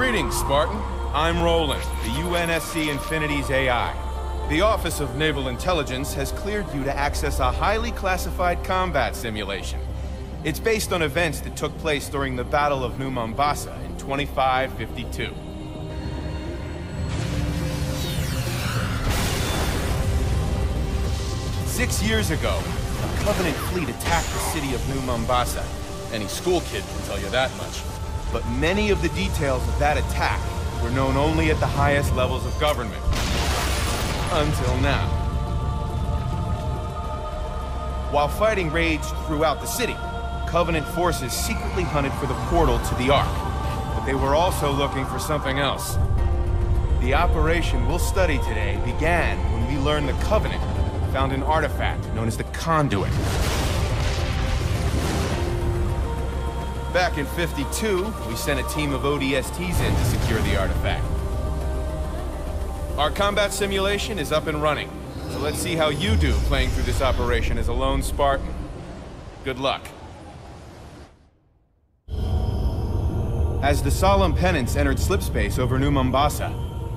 Greetings, Spartan. I'm Roland, the UNSC Infinity's AI. The Office of Naval Intelligence has cleared you to access a highly classified combat simulation. It's based on events that took place during the Battle of New Mombasa in 2552. "6 years ago, a Covenant fleet attacked the city of New Mombasa. Any school kid can tell you that much. But many of the details of that attack were known only at the highest levels of government. Until now. While fighting raged throughout the city, Covenant forces secretly hunted for the portal to the Ark. But they were also looking for something else. The operation we'll study today began when we learned the Covenant found an artifact known as the Conduit. Back in '52, we sent a team of ODSTs in to secure the artifact. Our combat simulation is up and running, so let's see how you do playing through this operation as a lone Spartan. Good luck. As the solemn penance entered slipspace over New Mombasa,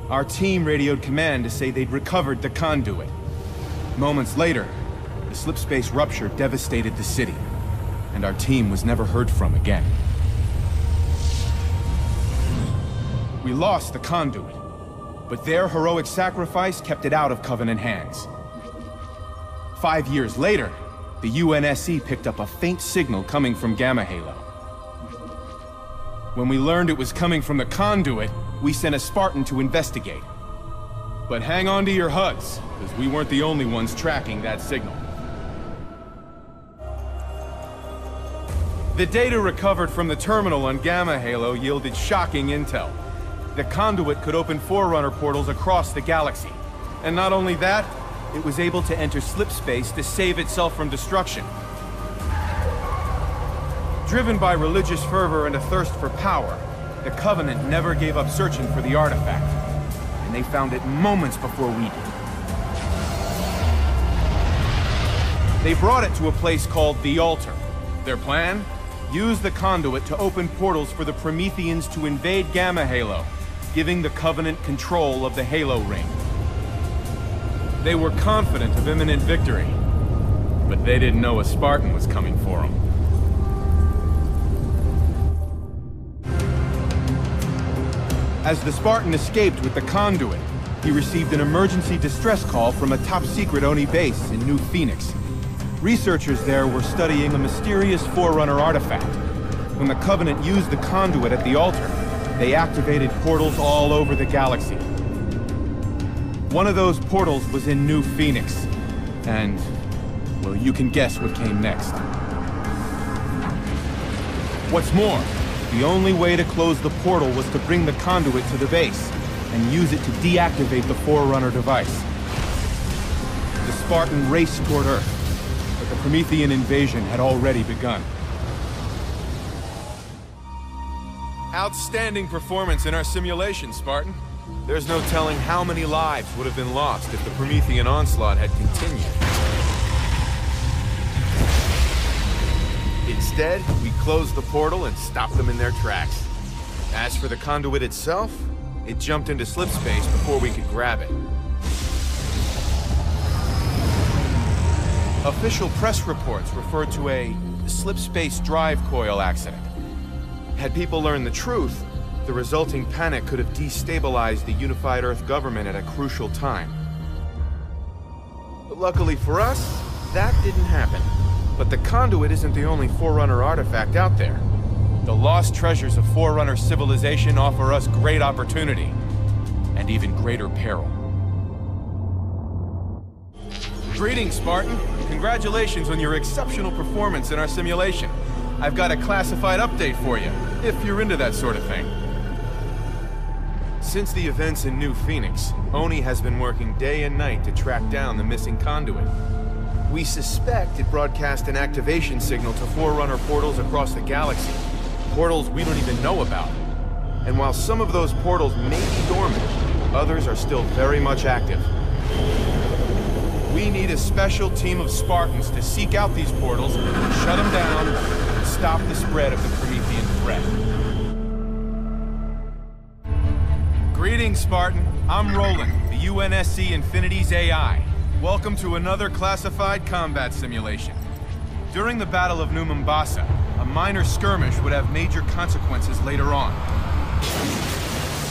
our team radioed command to say they'd recovered the Conduit. Moments later, the slipspace rupture devastated the city, and our team was never heard from again. We lost the Conduit, but their heroic sacrifice kept it out of Covenant hands. 5 years later, the UNSC picked up a faint signal coming from Gamma Halo. When we learned it was coming from the Conduit, we sent a Spartan to investigate. But hang on to your HUDs, because we weren't the only ones tracking that signal. The data recovered from the terminal on Gamma Halo yielded shocking intel. The Conduit could open Forerunner portals across the galaxy. And not only that, it was able to enter slipspace to save itself from destruction. Driven by religious fervor and a thirst for power, the Covenant never gave up searching for the artifact. And they found it moments before we did. They brought it to a place called the Altar. Their plan? Use the Conduit to open portals for the Prometheans to invade Gamma Halo, giving the Covenant control of the Halo Ring. They were confident of imminent victory, but they didn't know a Spartan was coming for them. As the Spartan escaped with the Conduit, he received an emergency distress call from a top-secret Oni base in New Phoenix. Researchers there were studying a mysterious Forerunner artifact. When the Covenant used the Conduit at the Altar, they activated portals all over the galaxy. One of those portals was in New Phoenix. And, well, you can guess what came next. What's more, the only way to close the portal was to bring the Conduit to the base and use it to deactivate the Forerunner device. The Spartan raced toward Earth. The Promethean invasion had already begun. Outstanding performance in our simulation, Spartan. There's no telling how many lives would have been lost if the Promethean onslaught had continued. Instead, we closed the portal and stopped them in their tracks. As for the Conduit itself, it jumped into slipspace before we could grab it. Official press reports referred to a slipspace drive coil accident. Had people learned the truth, the resulting panic could have destabilized the unified Earth government at a crucial time. But luckily for us, that didn't happen. But the Conduit isn't the only Forerunner artifact out there. The lost treasures of Forerunner civilization offer us great opportunity, and even greater peril. Greetings, Spartan. Congratulations on your exceptional performance in our simulation. I've got a classified update for you, if you're into that sort of thing. Since the events in New Phoenix, Oni has been working day and night to track down the missing Conduit. We suspect it broadcast an activation signal to Forerunner portals across the galaxy. Portals we don't even know about. And while some of those portals may be dormant, others are still very much active. We need a special team of Spartans to seek out these portals, shut them down, and stop the spread of the Promethean threat. Greetings, Spartan. I'm Roland, the UNSC Infinity's AI. Welcome to another classified combat simulation. During the Battle of New Mombasa, a minor skirmish would have major consequences later on.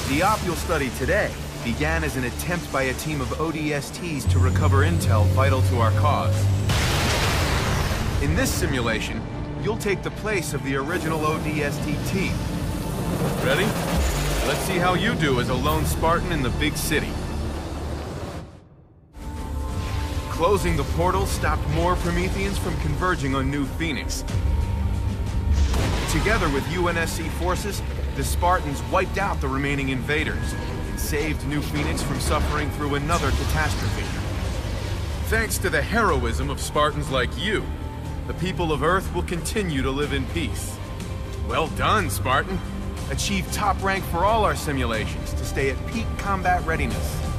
The op you'll study today began as an attempt by a team of ODSTs to recover intel vital to our cause. In this simulation, you'll take the place of the original ODST team. Ready? Let's see how you do as a lone Spartan in the big city. Closing the portal stopped more Prometheans from converging on New Phoenix. Together with UNSC forces, the Spartans wiped out the remaining invaders and saved New Phoenix from suffering through another catastrophe. Thanks to the heroism of Spartans like you, the people of Earth will continue to live in peace. Well done, Spartan. Achieve top rank for all our simulations to stay at peak combat readiness.